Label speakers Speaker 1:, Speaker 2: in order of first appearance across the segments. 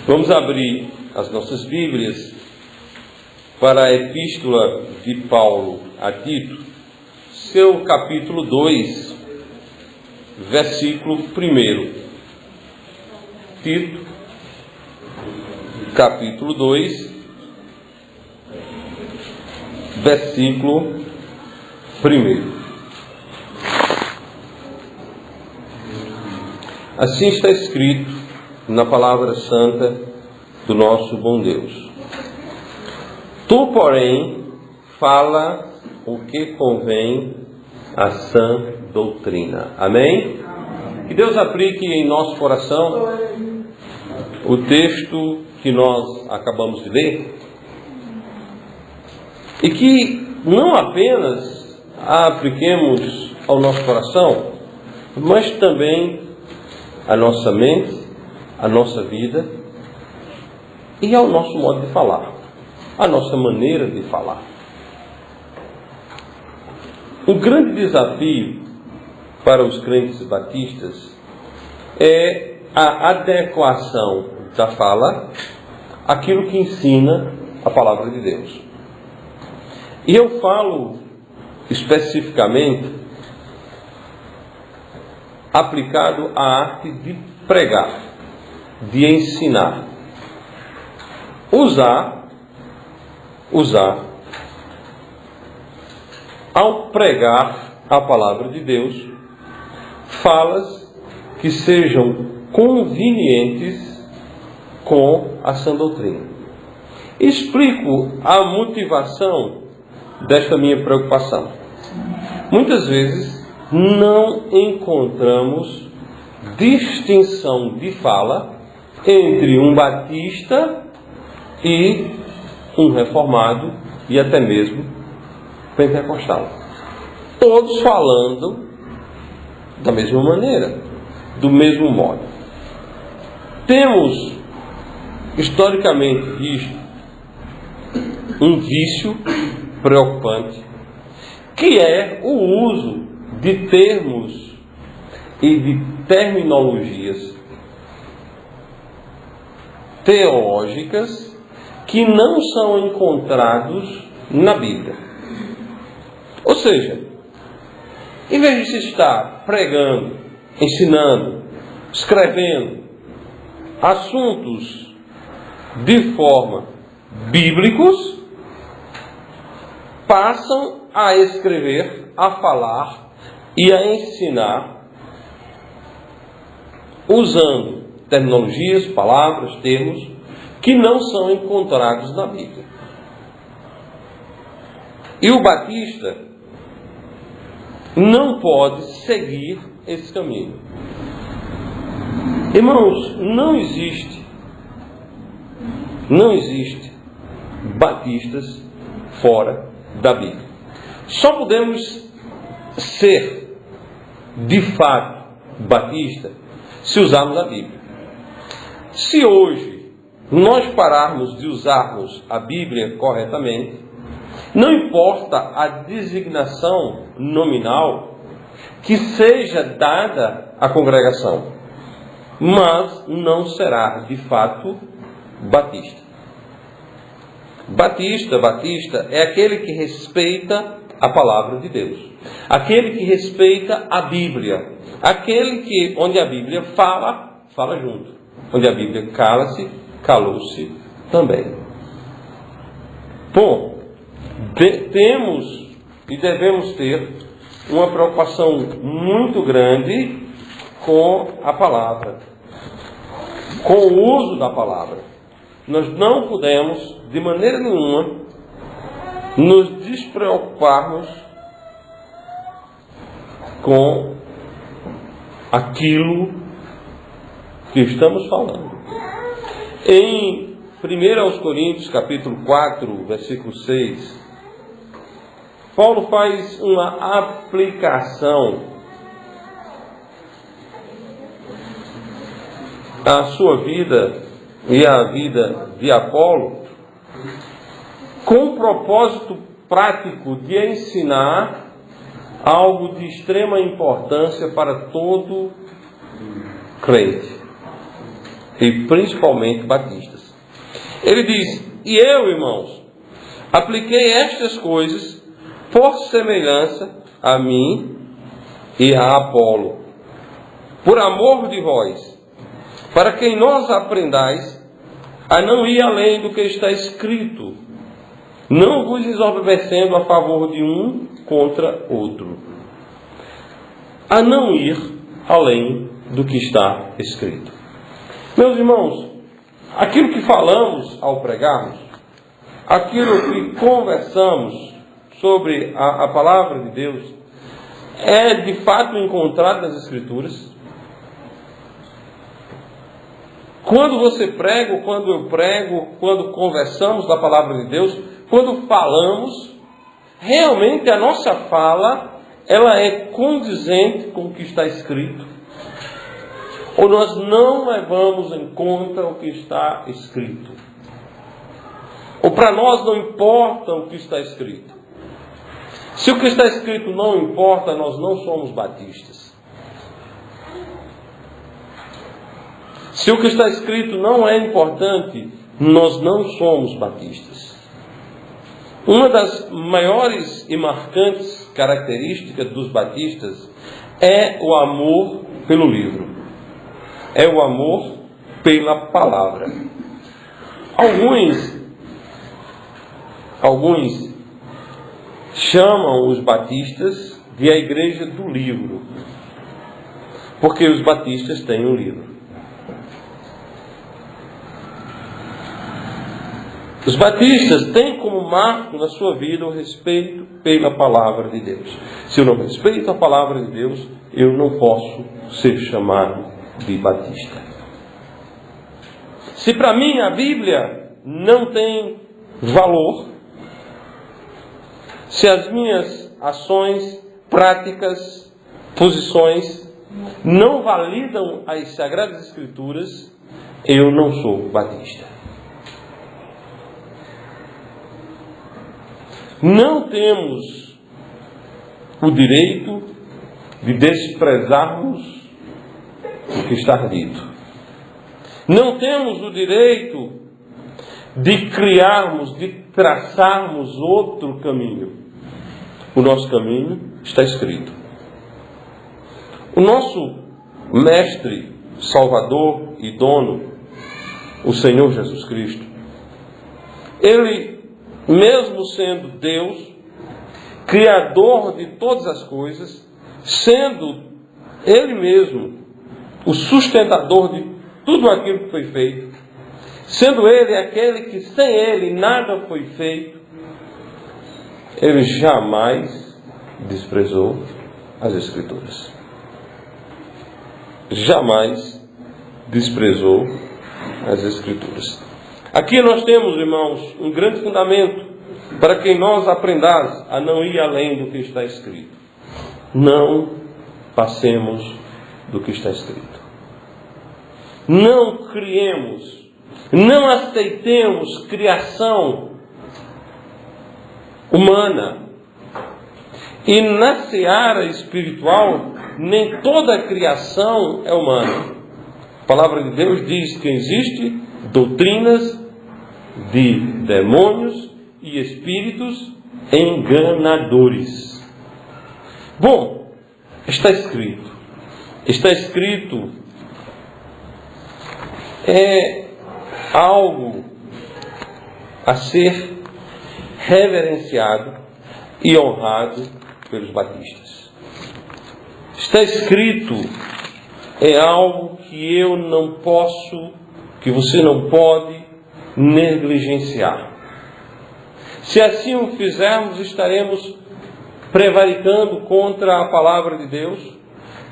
Speaker 1: Vamos abrir as nossas Bíblias para a Epístola de Paulo a Tito, seu capítulo 2, versículo 1. Tito, capítulo 2, versículo 1. Assim está escrito na palavra santa do nosso bom Deus. Tu, porém, fala o que convém à sã doutrina. Amém? Que Deus aplique em nosso coração o texto que nós acabamos de ler e que não apenas a apliquemos ao nosso coração, mas também à nossa mente, à nossa vida e ao nosso modo de falar, à nossa maneira de falar. O grande desafio para os crentes batistas é a adequação da fala àquilo que ensina a palavra de Deus. E eu falo especificamente aplicado à arte de pregar, de ensinar. Usar, ao pregar a palavra de Deus, falas que sejam convenientes com a sã doutrina. Explico a motivação desta minha preocupação. Muitas vezes não encontramos distinção de fala entre um batista e um reformado e até mesmo pentecostal. Todos falando da mesma maneira, do mesmo modo. Temos, historicamente visto, um vício preocupante, que é o uso de termos e de terminologias teológicas que não são encontrados na Bíblia. Ou seja, em vez de se estar pregando, ensinando, escrevendo assuntos de forma bíblicos, passam a escrever, a falar e a ensinar usando terminologias, palavras, termos que não são encontrados na Bíblia. E o batista não pode seguir esse caminho. Irmãos, não existe batistas fora da Bíblia. Só podemos ser, de fato, batista se usarmos a Bíblia. Se hoje nós pararmos de usarmos a Bíblia corretamente, não importa a designação nominal que seja dada à congregação, mas não será, de fato, batista. Batista é aquele que respeita a palavra de Deus, aquele que respeita a Bíblia, aquele que, onde a Bíblia fala, fala junto, onde a Bíblia cala-se, calou-se também. Bom, temos e devemos ter uma preocupação muito grande com a palavra, com o uso da palavra. Nós não podemos, de maneira nenhuma, nos despreocuparmos com aquilo que estamos falando. Em 1 Coríntios, capítulo 4, versículo 6, Paulo faz uma aplicação à sua vida e à vida de Apolo, com o propósito prático de ensinar algo de extrema importância para todo crente. e principalmente batistas. Ele diz: e eu, irmãos, apliquei estas coisas por semelhança a mim e a Apolo, por amor de vós, para que em nós aprendais a não ir além do que está escrito, não vos desobedecendo a favor de um contra outro. A não ir além do que está escrito. Meus irmãos, aquilo que falamos ao pregarmos, aquilo que conversamos sobre a palavra de Deus, é de fato encontrado nas Escrituras. Quando você prega, ou quando eu prego, quando conversamos da palavra de Deus, quando falamos, realmente a nossa fala, ela é condizente com o que está escrito? Ou nós não levamos em conta o que está escrito? Ou para nós não importa o que está escrito? Se o que está escrito não importa, nós não somos batistas. Se o que está escrito não é importante, nós não somos batistas. Uma das maiores e marcantes características dos batistas é o amor pelo livro. É o amor pela palavra. Alguns chamam os batistas de a igreja do livro, porque os batistas têm um livro. Os batistas têm como marco na sua vida o respeito pela palavra de Deus. Se eu não respeito a palavra de Deus, eu não posso ser chamado de batista. Se para mim a Bíblia não tem valor, se as minhas ações, práticas, posições não validam as Sagradas Escrituras, eu não sou batista. Não temos o direito de desprezarmos o que está dito. Não temos o direito de criarmos, de traçarmos outro caminho. O nosso caminho está escrito. O nosso Mestre, Salvador e Dono, o Senhor Jesus Cristo, Ele, mesmo sendo Deus, Criador de todas as coisas, sendo Ele mesmo o sustentador de tudo aquilo que foi feito, sendo Ele aquele que sem Ele nada foi feito, Ele jamais desprezou as Escrituras. Jamais desprezou as Escrituras. Aqui nós temos, irmãos, um grande fundamento para que nós aprendamos a não ir além do que está escrito. Não passemos do que está escrito. Não criemos, não aceitemos criação humana. E na seara espiritual, nem toda a criação é humana. A palavra de Deus diz que existe doutrinas de demônios e espíritos enganadores. Bom, está escrito. Está escrito é algo a ser reverenciado e honrado pelos batistas. Está escrito é algo que eu não posso, que você não pode negligenciar. Se assim o fizermos, estaremos prevaricando contra a palavra de Deus,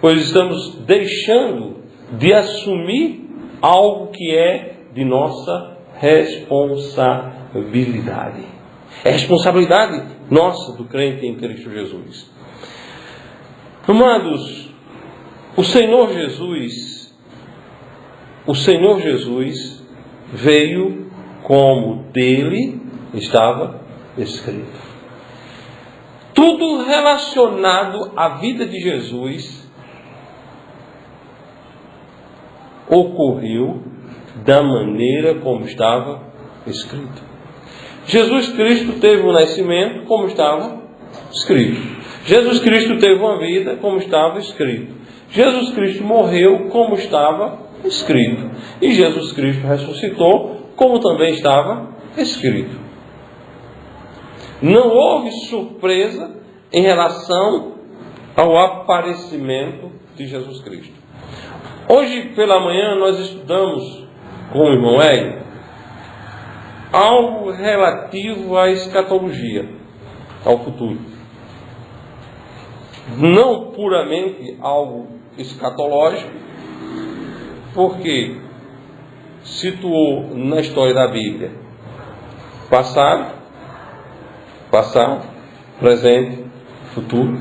Speaker 1: pois estamos deixando de assumir algo que é de nossa responsabilidade. É responsabilidade nossa do crente em Cristo Jesus. Amados, o Senhor Jesus veio como dele estava escrito. Tudo relacionado à vida de Jesus ocorreu da maneira como estava escrito. Jesus Cristo teve um nascimento como estava escrito. Jesus Cristo teve uma vida como estava escrito. Jesus Cristo morreu como estava escrito. E Jesus Cristo ressuscitou como também estava escrito. Não houve surpresa em relação ao aparecimento de Jesus Cristo. Hoje pela manhã nós estudamos com o irmão Hélio algo relativo à escatologia, ao futuro. Não puramente algo escatológico, porque situou na história da Bíblia passado, presente, futuro.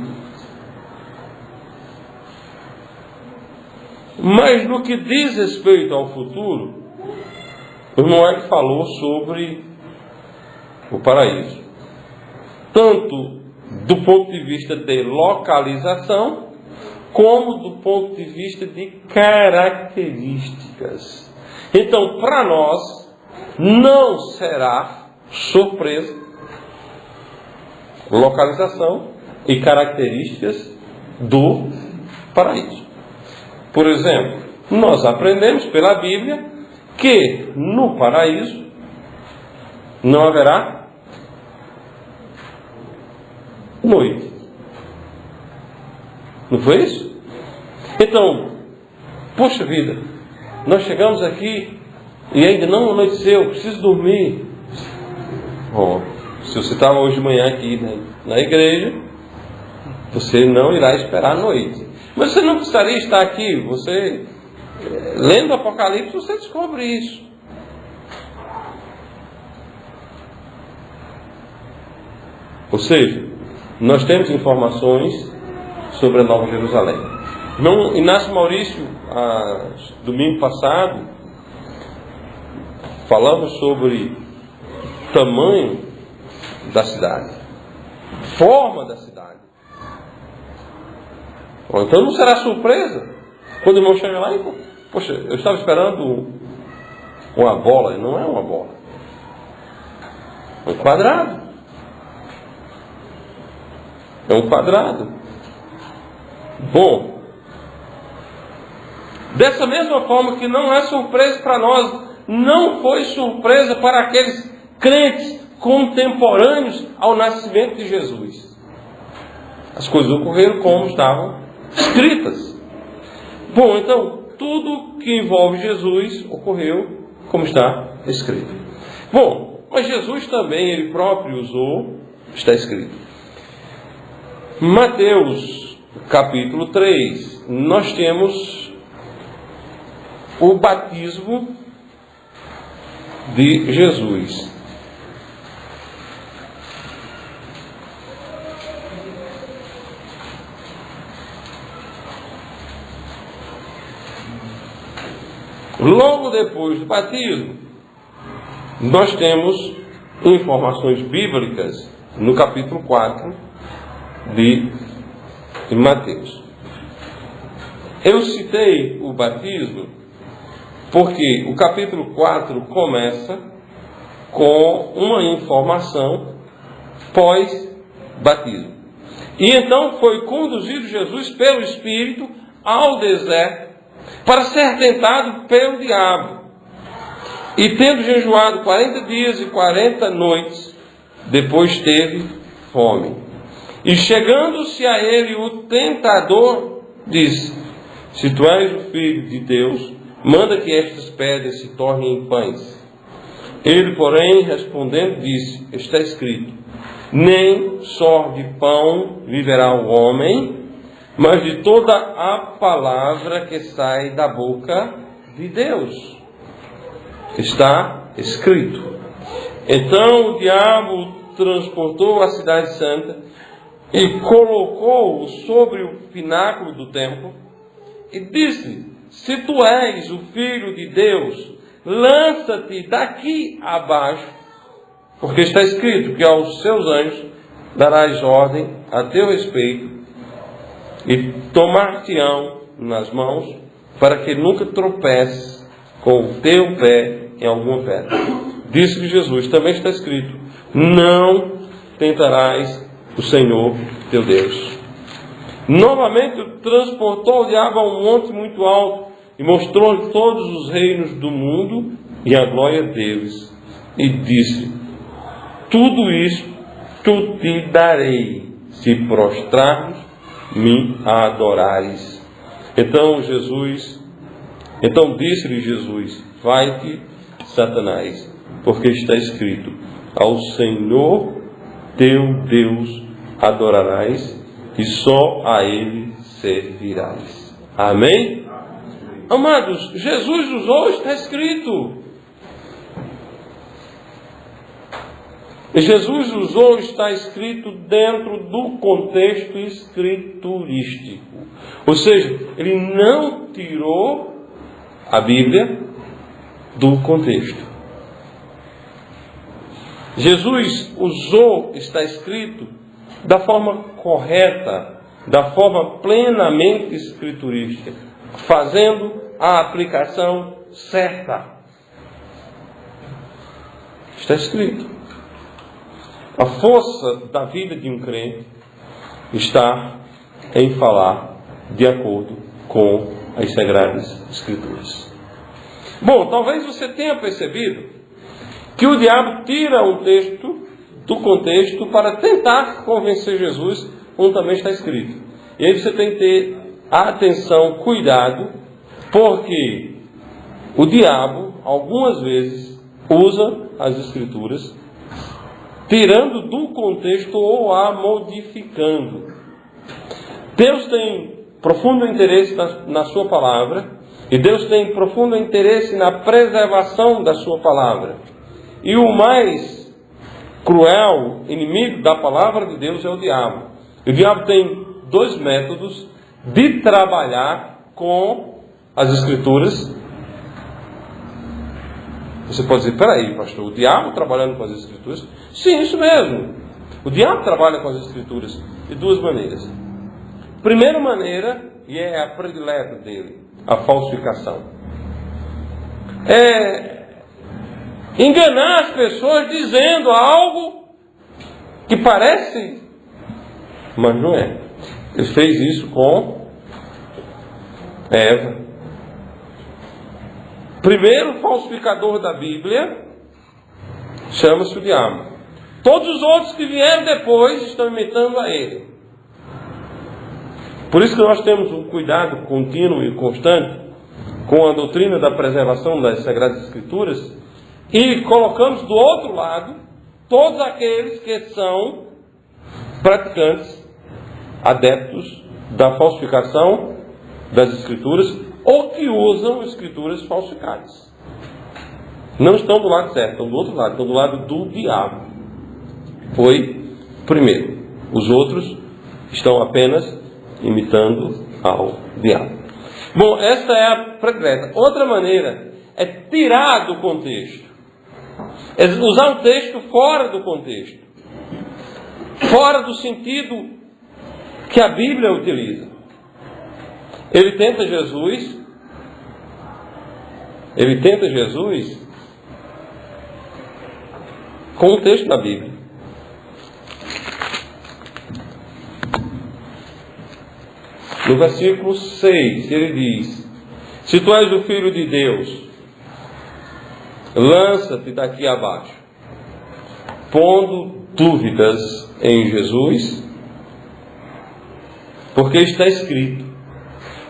Speaker 1: Mas no que diz respeito ao futuro, o irmão Hélio falou sobre o paraíso, tanto do ponto de vista de localização, como do ponto de vista de características. Então, para nós, não será surpresa localização e características do paraíso. Por exemplo, nós aprendemos pela Bíblia que no paraíso não haverá noite. Não foi isso? Então, poxa vida, nós chegamos aqui e ainda não anoiteceu, preciso dormir. Bom, se você estava hoje de manhã aqui na igreja, você não irá esperar a noite. Mas você não precisaria estar aqui, você, lendo o Apocalipse, você descobre isso. Ou seja, nós temos informações sobre a Nova Jerusalém. Irmão Inácio Maurício, domingo passado, falamos sobre o tamanho da cidade, forma da cidade. Então não será surpresa quando o irmão chega lá e, poxa, eu estava esperando uma bola, não é uma bola, é um quadrado. É um quadrado. Bom, dessa mesma forma que não é surpresa para nós, não foi surpresa para aqueles crentes contemporâneos ao nascimento de Jesus. As coisas ocorreram como estavam escritas. Bom, então, tudo que envolve Jesus ocorreu como está escrito. Bom, mas Jesus também, ele próprio usou, está escrito. Mateus, capítulo 3, nós temos o batismo de Jesus. Logo depois do batismo, nós temos informações bíblicas no capítulo 4 de Mateus. Eu citei o batismo porque o capítulo 4 começa com uma informação pós-batismo. E então foi conduzido Jesus pelo Espírito ao deserto para ser tentado pelo diabo. E tendo jejuado 40 dias e 40 noites, depois teve fome. E chegando-se a ele o tentador, disse: se tu és o Filho de Deus, manda que estas pedras se tornem em pães. Ele, porém, respondendo, disse: está escrito, nem só de pão viverá o homem, mas de toda a palavra que sai da boca de Deus. Está escrito. Então o diabo transportou a cidade santa e colocou-o sobre o pináculo do templo e disse: se tu és o Filho de Deus, lança-te daqui abaixo, porque está escrito que aos seus anjos darás ordem a teu respeito e tomar-te-ão nas mãos, para que nunca tropeces com o teu pé em alguma pedra. Disse-lhe Jesus, também está escrito, não tentarás o Senhor teu Deus. Novamente transportou o diabo a um monte muito alto e mostrou-lhe todos os reinos do mundo e a glória deles. E disse, tudo isto te darei, se prostrares me adorares. Então disse-lhe Jesus, vai-te, Satanás, porque está escrito, ao Senhor teu Deus adorarás e só a Ele servirás. Amém? Amados, Jesus usou, está escrito. Jesus usou, está escrito dentro do contexto escriturístico. Ou seja, ele não tirou a Bíblia do contexto. Jesus usou, está escrito, da forma correta, da forma plenamente escriturística, fazendo a aplicação certa. Está escrito. A força da vida de um crente está em falar de acordo com as Sagradas Escrituras. Bom, talvez você tenha percebido que o diabo tira um texto do contexto para tentar convencer Jesus, como também está escrito. E aí você tem que ter atenção, cuidado, porque o diabo, algumas vezes, usa as Escrituras tirando do contexto ou a modificando. Deus tem profundo interesse na sua palavra, e Deus tem profundo interesse na preservação da sua palavra. E o mais cruel inimigo da palavra de Deus é o diabo. O diabo tem dois métodos de trabalhar com as Escrituras. Você pode dizer, peraí, pastor, o diabo trabalhando com as Escrituras? Sim, isso mesmo. O diabo trabalha com as Escrituras de duas maneiras. Primeira maneira, e é a predileta dele, a falsificação. É enganar as pessoas dizendo algo que parece, mas não é. Ele fez isso com Eva. Primeiro falsificador da Bíblia chama-se o diabo. Todos os outros que vieram depois estão imitando a ele. Por isso que nós temos um cuidado contínuo e constante com a doutrina da preservação das Sagradas Escrituras e colocamos do outro lado todos aqueles que são praticantes, adeptos da falsificação das Escrituras ou que usam Escrituras falsificadas. Não estão do lado certo, estão do outro lado, estão do lado do diabo. Foi primeiro. Os outros estão apenas imitando ao diabo. Bom, esta é a predileta. Outra maneira é tirar do contexto. É usar um texto fora do contexto. Fora do sentido que a Bíblia utiliza. Ele tenta Jesus com um texto da Bíblia. No versículo 6, ele diz, se tu és o Filho de Deus, lança-te daqui abaixo, pondo dúvidas em Jesus, porque está escrito,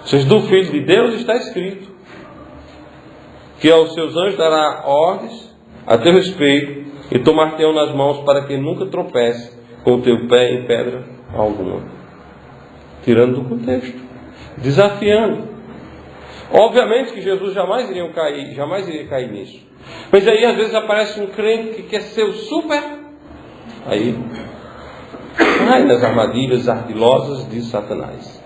Speaker 1: se és do Filho de Deus, está escrito, que aos seus anjos dará ordens a teu respeito, e tomar-te-ão nas mãos para que nunca tropece com o teu pé em pedra alguma. Tirando do contexto, desafiando. Obviamente que Jesus jamais iria cair nisso. Mas aí às vezes aparece um crente que quer ser o super, aí cai nas armadilhas ardilosas de Satanás.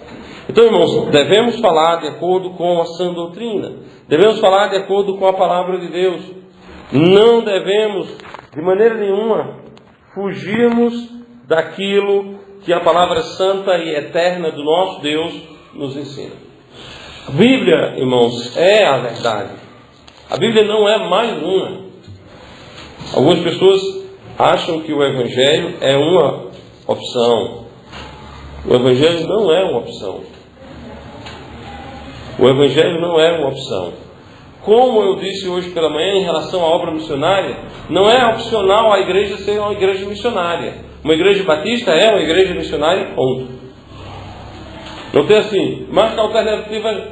Speaker 1: Então, irmãos, devemos falar de acordo com a sã doutrina. Devemos falar de acordo com a palavra de Deus. Não devemos, de maneira nenhuma, fugirmos daquilo que a palavra santa e eterna do nosso Deus nos ensina. A Bíblia, irmãos, é a verdade. A Bíblia não é mais uma. Algumas pessoas acham que o Evangelho é uma opção. O Evangelho não é uma opção. O Evangelho não é uma opção. Como eu disse hoje pela manhã em relação à obra missionária, não é opcional a igreja ser uma igreja missionária. Uma igreja batista é uma igreja missionária, ponto. Não tem assim, marca a alternativa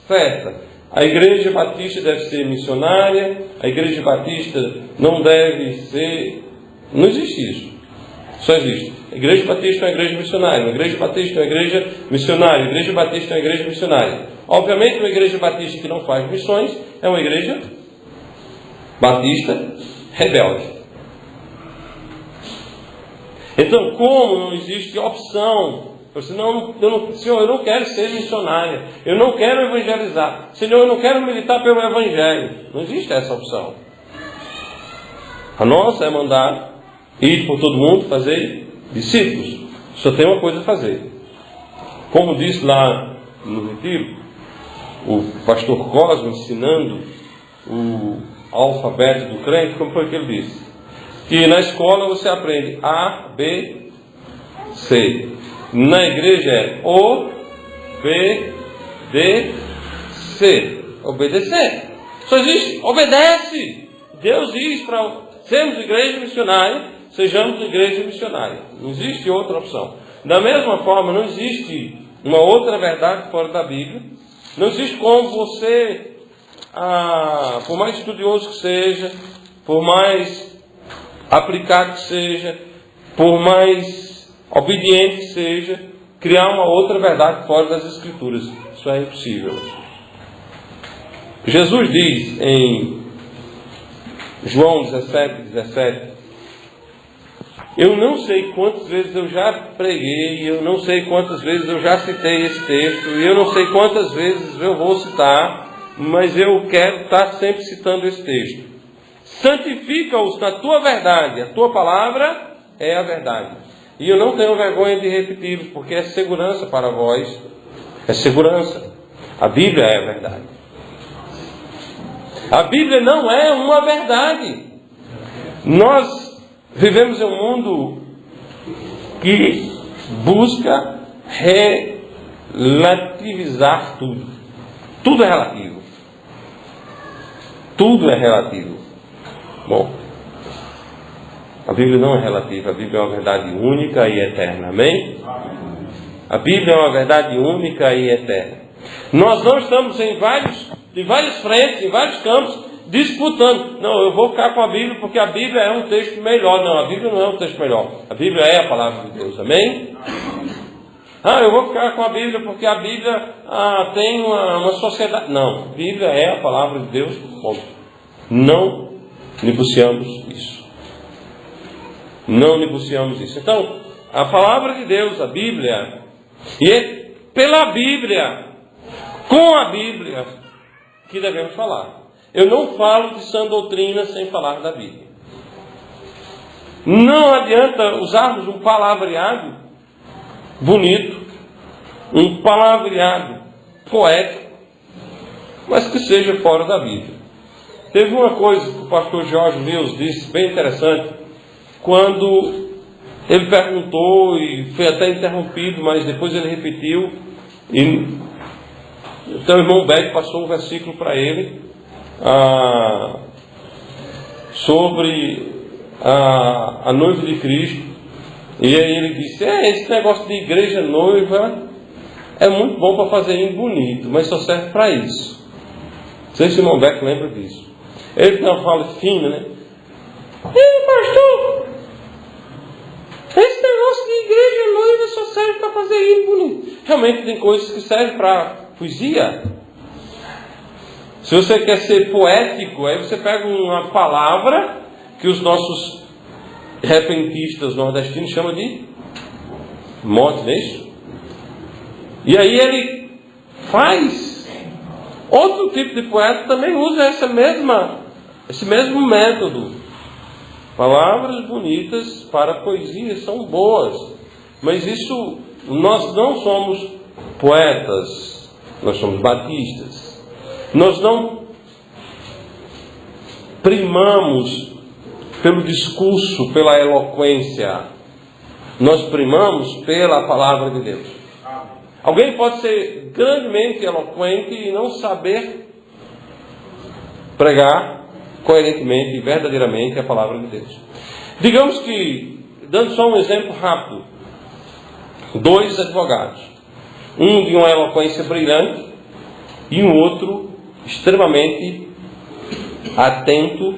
Speaker 1: certa. A igreja batista deve ser missionária, a igreja batista não deve ser... Não existe isso. Só existe. A igreja batista é uma igreja missionária, a igreja batista é uma igreja missionária, a igreja batista é uma igreja missionária. Obviamente, uma igreja batista que não faz missões é uma igreja batista rebelde. Então, como não existe opção? Senhor, eu não quero ser missionária, eu não quero evangelizar, Senhor, eu não quero militar pelo Evangelho. Não existe essa opção. A nossa é mandar ir por todo mundo, fazer discípulos. Só tem uma coisa a fazer. Como disse lá no retiro, o pastor Cosme ensinando o alfabeto do crente, como foi que ele disse? Que na escola você aprende A, B, C. Na igreja é O, B, D, C. Obedecer. Só existe, obedece. Deus diz para sermos igreja missionária, sejamos igreja missionária. Não existe outra opção. Da mesma forma, não existe uma outra verdade fora da Bíblia. Não existe como você, por mais estudioso que seja, por mais aplicado que seja, por mais obediente que seja, criar uma outra verdade fora das Escrituras. Isso é impossível. Jesus diz em João 17, eu não sei quantas vezes eu já preguei, eu não sei quantas vezes eu já citei esse texto, eu não sei quantas vezes eu vou citar, mas eu quero estar sempre citando esse texto. Santifica-os na tua verdade, a tua palavra é a verdade. E eu não tenho vergonha de repeti-los, porque é segurança para vós, é segurança. A Bíblia é a verdade. A Bíblia não é uma verdade. Nós vivemos em um mundo que busca relativizar tudo. Tudo é relativo. Tudo é relativo. Bom, a Bíblia não é relativa. A Bíblia é uma verdade única e eterna. Amém? A Bíblia é uma verdade única e eterna. Nós não estamos em várias frentes, em vários campos, disputando. Não, eu vou ficar com a Bíblia porque a Bíblia é um texto melhor. Não, a Bíblia não é um texto melhor. A Bíblia é a palavra de Deus. Amém? Eu vou ficar com a Bíblia porque a Bíblia tem uma sociedade. Não, a Bíblia é a palavra de Deus. Bom, não negociamos isso. Não negociamos isso. Então, a palavra de Deus, a Bíblia, e é pela Bíblia, com a Bíblia, que devemos falar. Eu não falo de sã doutrina sem falar da Bíblia. Não adianta usarmos um palavreado bonito, um palavreado poético, mas que seja fora da Bíblia. Teve uma coisa que o pastor Jorge Mills disse, bem interessante, quando ele perguntou, e foi até interrompido, mas depois ele repetiu, e então o irmão Beck passou um versículo para ele, sobre a noiva de Cristo, e aí ele disse, esse negócio de igreja noiva é muito bom para fazer hino bonito, mas só serve para isso. Não sei se o irmão Beck lembra disso. Ele tem uma fala fina, né? Ei, pastor, esse negócio de igreja noiva só serve para fazer hino bonito. Realmente tem coisas que servem para poesia. Se você quer ser poético, aí você pega uma palavra que os nossos repentistas nordestinos chamam de mote, não é isso? E aí ele faz. Outro tipo de poeta também usa esse mesmo método. Palavras bonitas para poesia são boas, mas isso, nós não somos poetas, nós somos batistas. Nós não primamos pelo discurso, pela eloquência. Nós primamos pela palavra de Deus. Alguém pode ser grandemente eloquente e não saber pregar coerentemente e verdadeiramente a palavra de Deus. Digamos que, dando só um exemplo rápido, 2 advogados, um de uma eloquência brilhante e um outro extremamente atento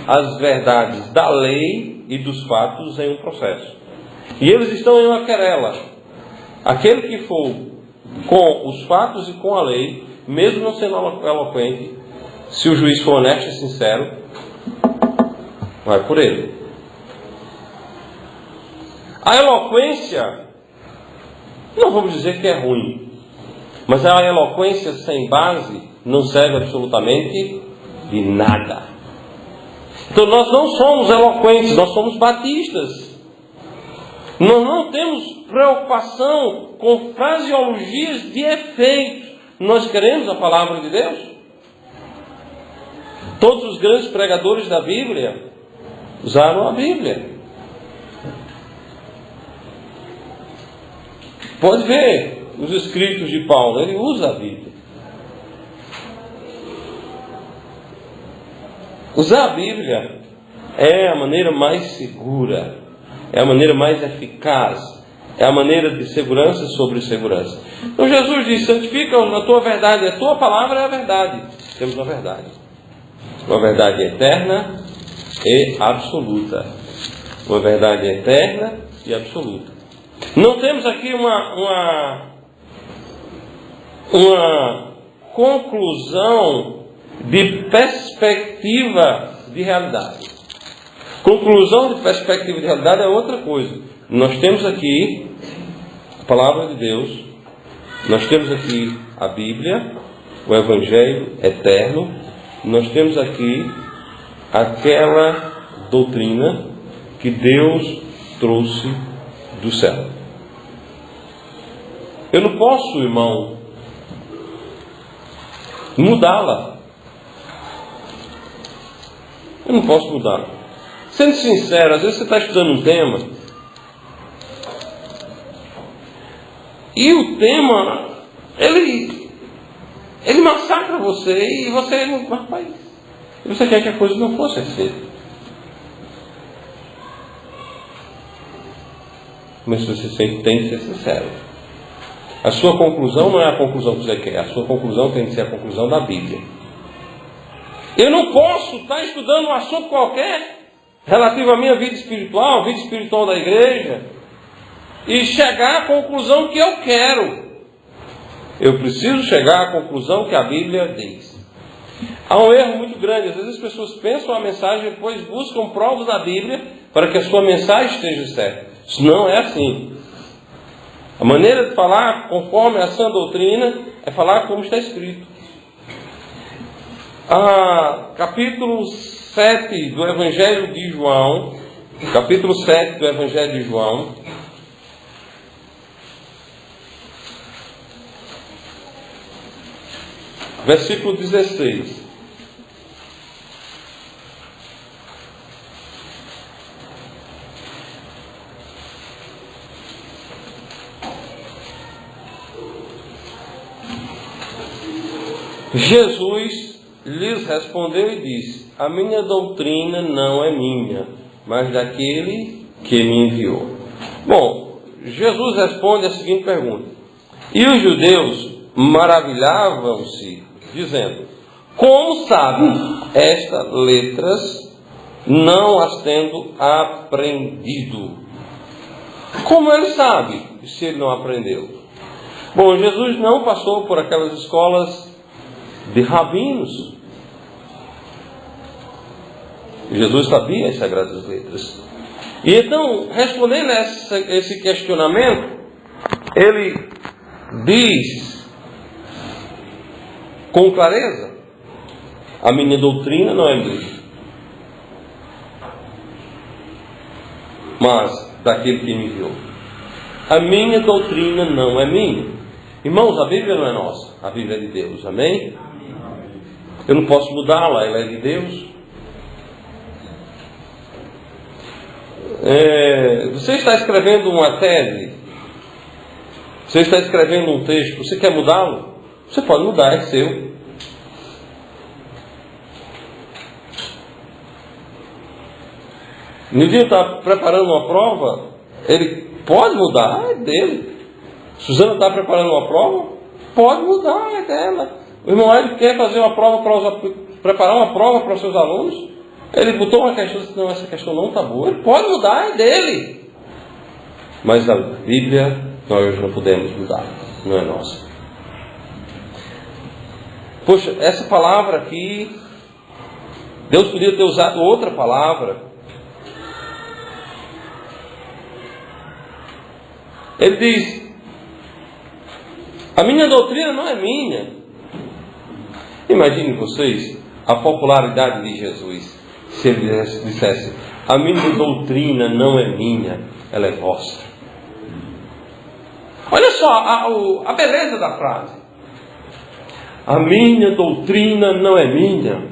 Speaker 1: às verdades da lei e dos fatos em um processo. E eles estão em uma querela. Aquele que for com os fatos e com a lei, mesmo não sendo eloquente, se o juiz for honesto e sincero, vai por ele. A eloquência, não vamos dizer que é ruim, mas a eloquência sem base não serve absolutamente de nada. Então nós não somos eloquentes, nós somos batistas. Nós não temos preocupação com fraseologias de efeito. Nós queremos a palavra de Deus. Todos os grandes pregadores da Bíblia usaram a Bíblia. Pode ver os escritos de Paulo, ele usa a Bíblia. Usar a Bíblia é a maneira mais segura, é a maneira mais eficaz, é a maneira de segurança sobre segurança. Então Jesus diz: santifica-os na tua verdade, a tua palavra é a verdade. Temos uma verdade eterna e absoluta. Uma verdade eterna e absoluta. Não temos aqui uma conclusão de perspectiva de realidade. Conclusão de perspectiva de realidade é outra coisa. Nós temos aqui a palavra de Deus, nós temos aqui a Bíblia, o Evangelho eterno, nós temos aqui aquela doutrina que Deus trouxe do céu. Eu não posso, irmão, mudá-la. Eu não posso mudá-la. Sendo sincero, às vezes você está estudando um tema e o tema, ele massacra você e você não, rapaz, você quer que a coisa não fosse assim. Mas você sempre tem que ser sincero. A sua conclusão não é a conclusão que você quer. A sua conclusão tem que ser a conclusão da Bíblia. Eu não posso estar estudando um assunto qualquer relativo à minha vida espiritual da igreja, e chegar à conclusão que eu quero. Eu preciso chegar à conclusão que a Bíblia diz. Há um erro muito grande. Às vezes as pessoas pensam a mensagem e depois buscam provas na Bíblia para que a sua mensagem esteja certa. Isso não é assim. A maneira de falar conforme a sã doutrina é falar como está escrito. Capítulo 7 do Evangelho de João, capítulo 7 do Evangelho de João, versículo 16. Jesus lhes respondeu e disse: a minha doutrina não é minha, mas daquele que me enviou. Bom, Jesus responde a seguinte pergunta: e os judeus maravilhavam-se, dizendo: como sabe estas letras, não as tendo aprendido? Como ele sabe se ele não aprendeu? Bom, Jesus não passou por aquelas escolas de rabinos. Jesus sabia as Sagradas Letras. E então, respondendo a esse questionamento, ele diz com clareza: a minha doutrina não é minha, mas daquele que me enviou. A minha doutrina não é minha. Irmãos, a Bíblia não é nossa, a Bíblia é de Deus, amém? Eu não posso mudá-la, ela é de Deus. Você está escrevendo uma tese, você está escrevendo um texto, você quer mudá-lo? Você pode mudar, é seu. Nildinho está preparando uma prova, ele pode mudar, é dele. Suzana está preparando uma prova, pode mudar, é dela. O irmão Hélio quer fazer uma prova preparar uma prova para os seus alunos. Ele botou uma questão e disse, não, essa questão não está boa. Ele pode mudar, é dele. Mas a Bíblia nós não podemos mudar, não é nossa. Poxa, essa palavra aqui, Deus podia ter usado outra palavra. Ele diz, a minha doutrina não é minha. Imagine vocês a popularidade de Jesus, se ele dissesse, a minha doutrina não é minha, ela é vossa. Olha só a beleza da frase. A minha doutrina não é minha,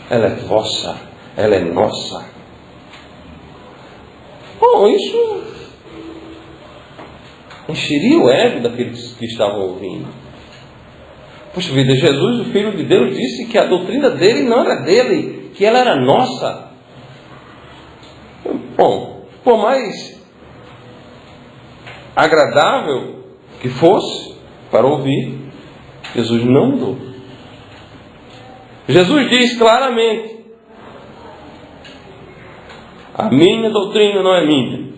Speaker 1: ela é vossa, ela é nossa. Bom, isso encheria o ego daqueles que estavam ouvindo. Puxa vida, Jesus, o Filho de Deus, disse que a doutrina dele não era dele, que ela era nossa. Bom, por mais agradável que fosse para ouvir, Jesus não mudou. Jesus diz claramente, a minha doutrina não é minha,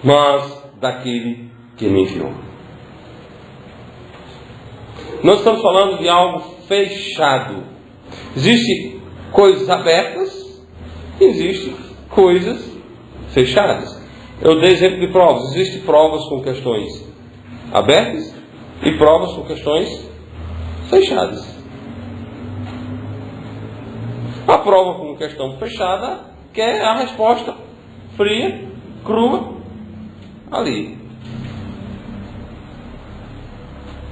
Speaker 1: mas daquele que me enviou. Nós estamos falando de algo fechado. Existem coisas abertas, existem coisas fechadas. Eu dei exemplo de provas. Existem provas com questões abertas e provas com questões fechadas. A prova com questão fechada quer a resposta fria, crua, ali.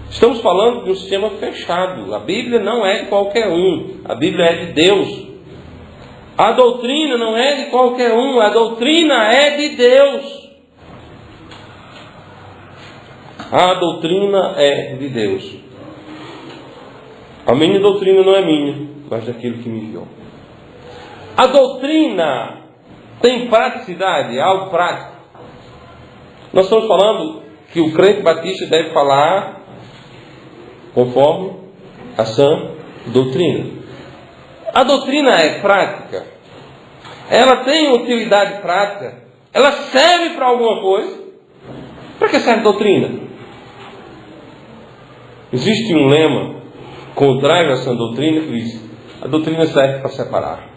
Speaker 1: Estamos falando de um sistema fechado. A Bíblia não é de qualquer um. A Bíblia é de Deus. A doutrina não é de qualquer um. A doutrina é de Deus. A doutrina é de Deus. A minha doutrina não é minha, mas daquele que me enviou. A doutrina tem praticidade, é algo prático. Nós estamos falando que o crente batista deve falar conforme a sã doutrina. A doutrina é prática. Ela tem utilidade prática. Ela serve para alguma coisa. Para que serve a doutrina? Existe um lema contrário à sã doutrina que diz, a doutrina serve para separar.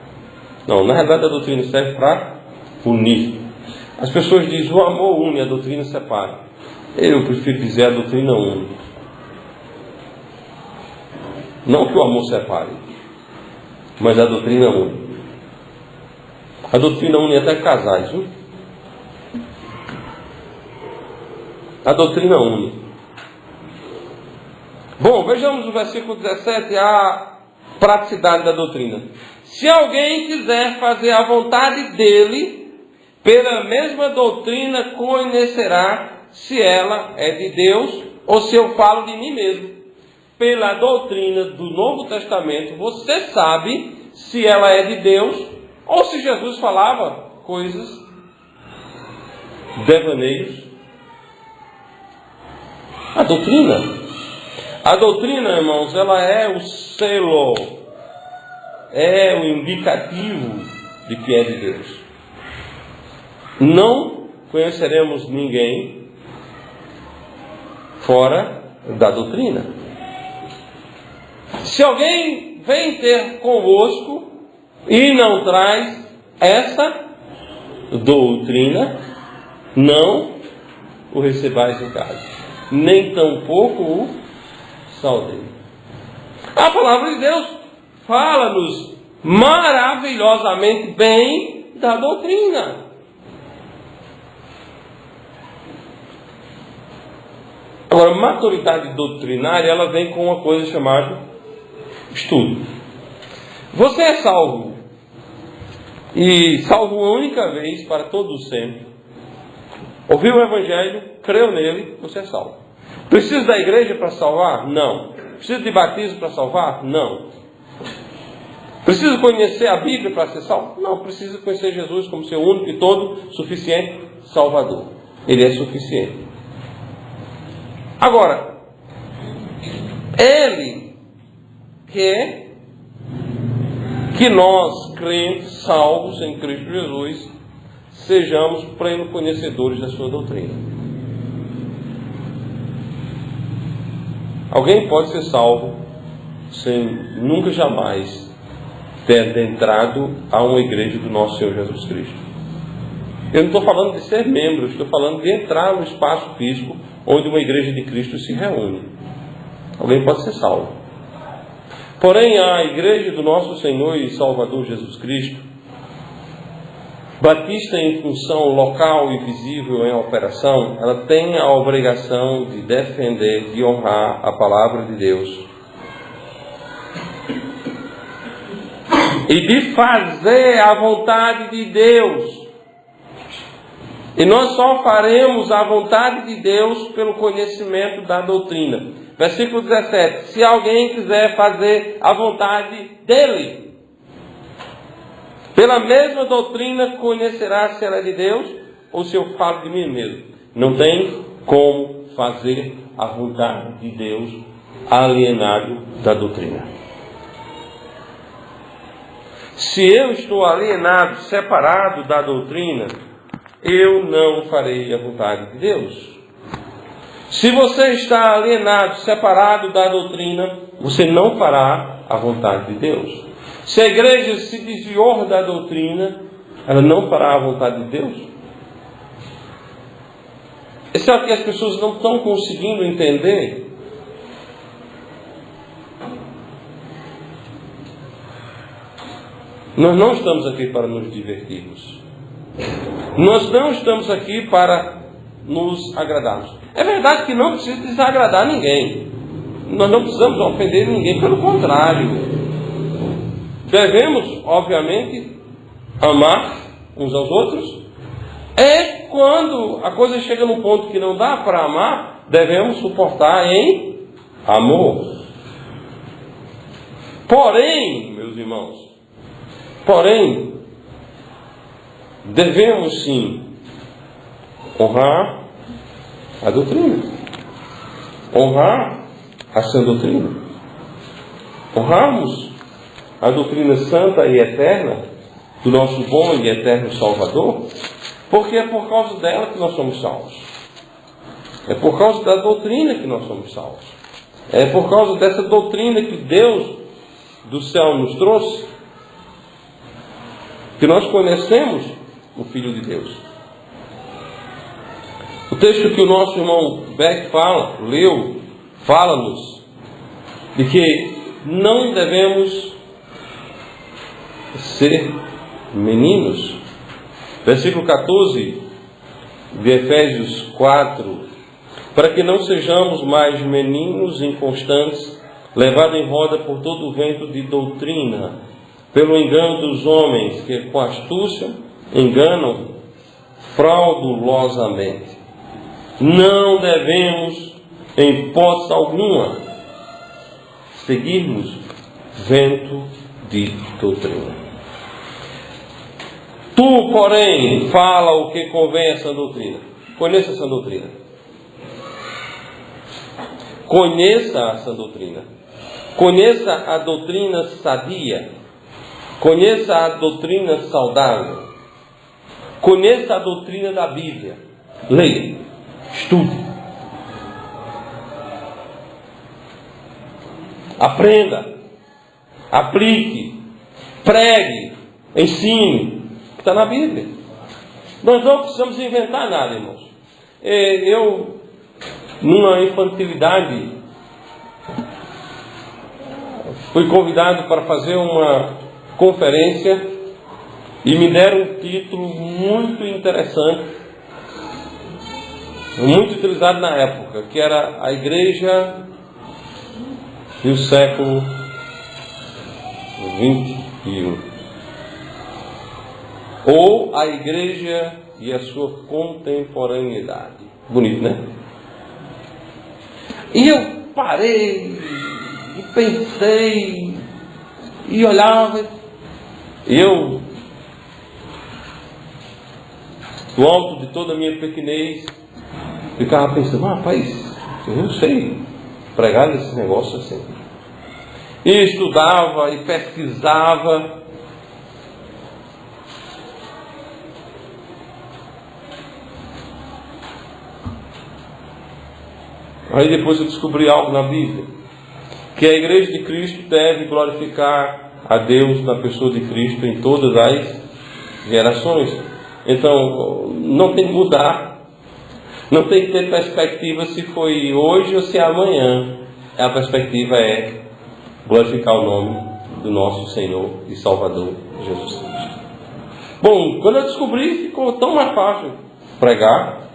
Speaker 1: Não, na realidade a doutrina serve para unir. As pessoas dizem, o amor une, a doutrina separa. Eu prefiro dizer, a doutrina une. Não que o amor separe, mas a doutrina une. A doutrina une até casais, viu? A doutrina une. Bom, vejamos o versículo 17, a praticidade da doutrina. Se alguém quiser fazer a vontade dele, pela mesma doutrina conhecerá se ela é de Deus ou se eu falo de mim mesmo. Pela doutrina do Novo Testamento, você sabe se ela é de Deus ou se Jesus falava coisas, devaneios. A doutrina, irmãos, ela é o selo, é o indicativo de que é de Deus. Não conheceremos ninguém fora da doutrina. Se alguém vem ter convosco e não traz essa doutrina, não o recebais em casa, nem tampouco o saudeis. A palavra de Deus fala-nos maravilhosamente bem da doutrina. Agora, a maturidade doutrinária, ela vem com uma coisa chamada estudo. Você é salvo e salvo uma única vez para todos sempre. Ouviu o Evangelho, creu nele, você é salvo. Precisa da igreja para salvar? Não. Precisa de batismo para salvar? Não. Precisa conhecer a Bíblia para ser salvo? Não. Precisa conhecer Jesus como seu único e todo suficiente Salvador. Ele é suficiente. Agora, Ele quer que nós, crentes, salvos em Cristo Jesus, sejamos pleno conhecedores da sua doutrina. Alguém pode ser salvo sem nunca jamais ter adentrado a uma igreja do nosso Senhor Jesus Cristo. Eu não estou falando de ser membro, estou falando de entrar no espaço físico onde uma igreja de Cristo se reúne. Alguém pode ser salvo. Porém, a igreja do nosso Senhor e Salvador Jesus Cristo, batista em função local e visível em operação, ela tem a obrigação de defender, de honrar a palavra de Deus e de fazer a vontade de Deus. E nós só faremos a vontade de Deus pelo conhecimento da doutrina. Versículo 17. Se alguém quiser fazer a vontade dele, pela mesma doutrina conhecerá se ela é de Deus ou se eu falo de mim mesmo. Não tem como fazer a vontade de Deus alienado da doutrina. Se eu estou alienado, separado da doutrina, eu não farei a vontade de Deus. Se você está alienado, separado da doutrina, você não fará a vontade de Deus. Se a igreja se desviou da doutrina, ela não fará a vontade de Deus. Isso é o que as pessoas não estão conseguindo entender. Nós não estamos aqui para nos divertirmos. Nós não estamos aqui para nos agradarmos. É verdade que não precisa desagradar ninguém. Nós não precisamos ofender ninguém, pelo contrário. Devemos, obviamente, amar uns aos outros. É quando a coisa chega num ponto que não dá para amar, devemos suportar em amor. Porém, meus irmãos, devemos sim honrar a doutrina, honrar a sã doutrina, honrarmos a doutrina santa e eterna do nosso bom e eterno Salvador, porque é por causa dela que nós somos salvos. É por causa da doutrina que nós somos salvos. É por causa dessa doutrina que Deus do céu nos trouxe, que nós conhecemos o Filho de Deus. O texto que o nosso irmão Beck leu, fala-nos de que não devemos ser meninos. Versículo 14 de Efésios 4. Para que não sejamos mais meninos inconstantes, levados em roda por todo o vento de doutrina, pelo engano dos homens que com astúcia enganam fraudulosamente. Não devemos, em hipótese alguma, seguirmos vento de doutrina. Tu, porém, fala o que convém a essa doutrina. Conheça essa doutrina. Conheça a sã doutrina. Conheça a doutrina sadia. Conheça a doutrina saudável. Conheça a doutrina da Bíblia. Leia. Estude. Aprenda. Aplique. Pregue. Ensine. Está na Bíblia. Nós não precisamos inventar nada, irmãos. Eu, numa infantilidade, fui convidado para fazer uma conferência e me deram um título muito interessante, muito utilizado na época, que era a Igreja do século XXI. ou a igreja e a sua contemporaneidade. Bonito, né? E eu parei e pensei e olhava, e eu, do alto de toda a minha pequenez, ficava pensando, rapaz, eu não sei pregar esse negócio assim. E estudava e pesquisava. Aí depois eu descobri algo na Bíblia, que a igreja de Cristo deve glorificar a Deus na pessoa de Cristo em todas as gerações. Então, não tem que mudar. Não tem que ter perspectiva se foi hoje ou se é amanhã. A perspectiva é glorificar o nome do nosso Senhor e Salvador Jesus Cristo. Bom, quando eu descobri, ficou tão mais fácil pregar,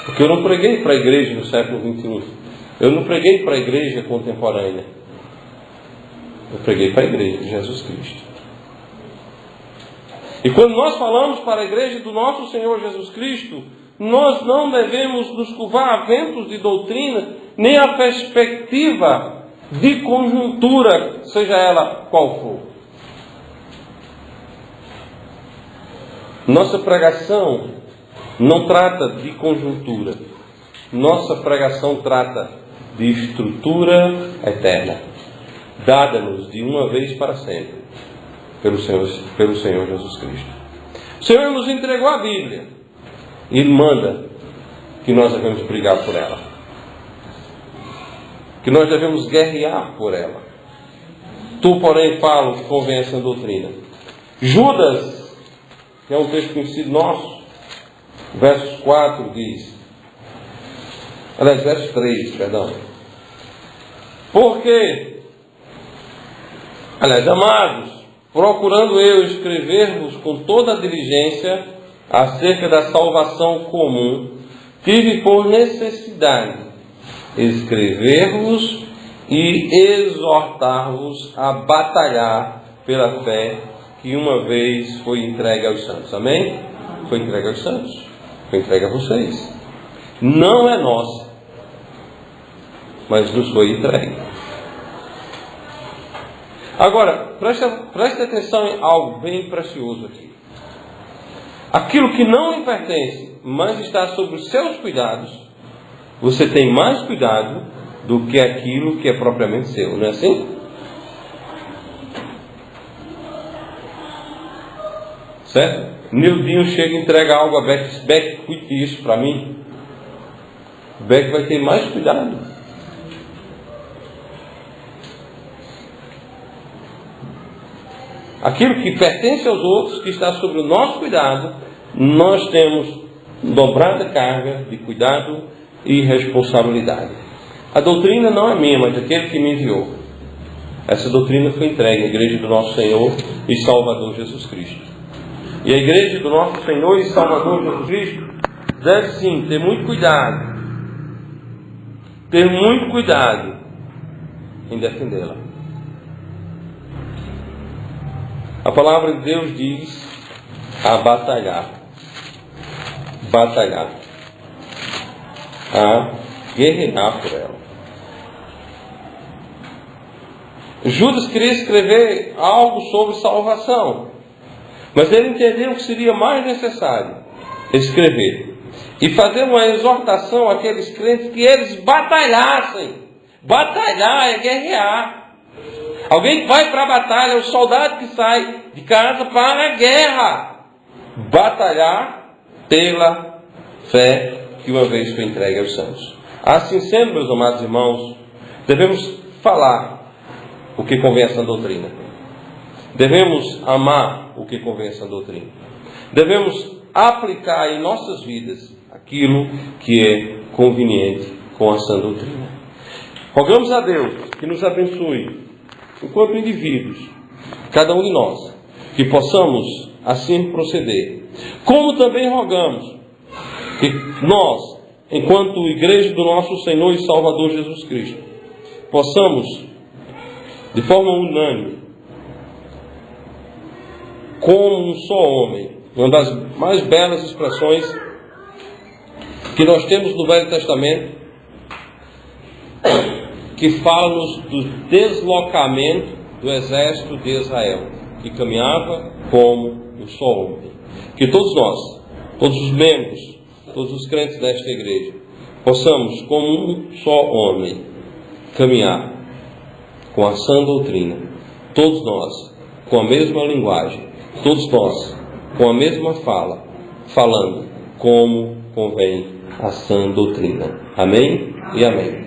Speaker 1: porque eu não preguei para a igreja no século XXI. Eu não preguei para a igreja contemporânea. Eu preguei para a igreja de Jesus Cristo. E quando nós falamos para a igreja do nosso Senhor Jesus Cristo, nós não devemos nos curvar a ventos de doutrina, nem a perspectiva de conjuntura, seja ela qual for. Nossa pregação não trata de conjuntura. Nossa pregação trata de estrutura eterna, dada-nos de uma vez para sempre, pelo Senhor Jesus Cristo. O Senhor nos entregou a Bíblia e Ele manda que nós devemos brigar por ela, que nós devemos guerrear por ela. Tu, porém, fala o que convém a essa doutrina. Judas, que é um texto conhecido nosso, versos 4 diz, aliás, verso 3, perdão. Porque, aliás, amados, procurando eu escrever-vos com toda a diligência acerca da salvação comum, tive por necessidade escrever-vos e exortar-vos a batalhar pela fé que uma vez foi entregue aos santos. Amém? Foi entregue aos santos. Foi entregue a vocês. Não é nossa, mas nos foi entregue. Agora, preste atenção em algo bem precioso aqui. Aquilo que não lhe pertence, mas está sob os seus cuidados, você tem mais cuidado do que aquilo que é propriamente seu, não é assim? Certo? Nildinho chega e entrega algo a Beck. Beck, cuide disso para mim. Beck vai ter mais cuidado. Aquilo que pertence aos outros, que está sob o nosso cuidado, nós temos dobrada carga de cuidado e responsabilidade. A doutrina não é minha, mas daquele que me enviou. Essa doutrina foi entregue à igreja do nosso Senhor e Salvador Jesus Cristo. E a igreja do nosso Senhor e Salvador Jesus Cristo deve sim ter muito cuidado. Ter muito cuidado em defendê-la. A palavra de Deus diz a batalhar. Batalhar. A guerrear por ela. Judas queria escrever algo sobre salvação, mas ele entendeu que seria mais necessário escrever e fazer uma exortação àqueles crentes que eles batalhassem. Batalhar é guerrear. Alguém que vai para a batalha é o soldado que sai de casa para a guerra. Batalhar pela fé que uma vez foi entregue aos santos. Assim sendo, meus amados irmãos, devemos falar o que convém a essa doutrina. Devemos amar o que convém a essa doutrina. Devemos aplicar em nossas vidas aquilo que é conveniente com a sã doutrina. Rogamos a Deus que nos abençoe, enquanto indivíduos, cada um de nós, que possamos assim proceder. Como também rogamos que nós, enquanto igreja do nosso Senhor e Salvador Jesus Cristo, possamos, de forma unânime, como um só homem, uma das mais belas expressões que nós temos no Velho Testamento, que fala-nos do deslocamento do exército de Israel, que caminhava como um só homem. Que todos nós, todos os membros, todos os crentes desta igreja, possamos, como um só homem, caminhar com a sã doutrina. Todos nós, com a mesma linguagem, todos nós, com a mesma fala, falando como convém a sã doutrina. Amém e amém.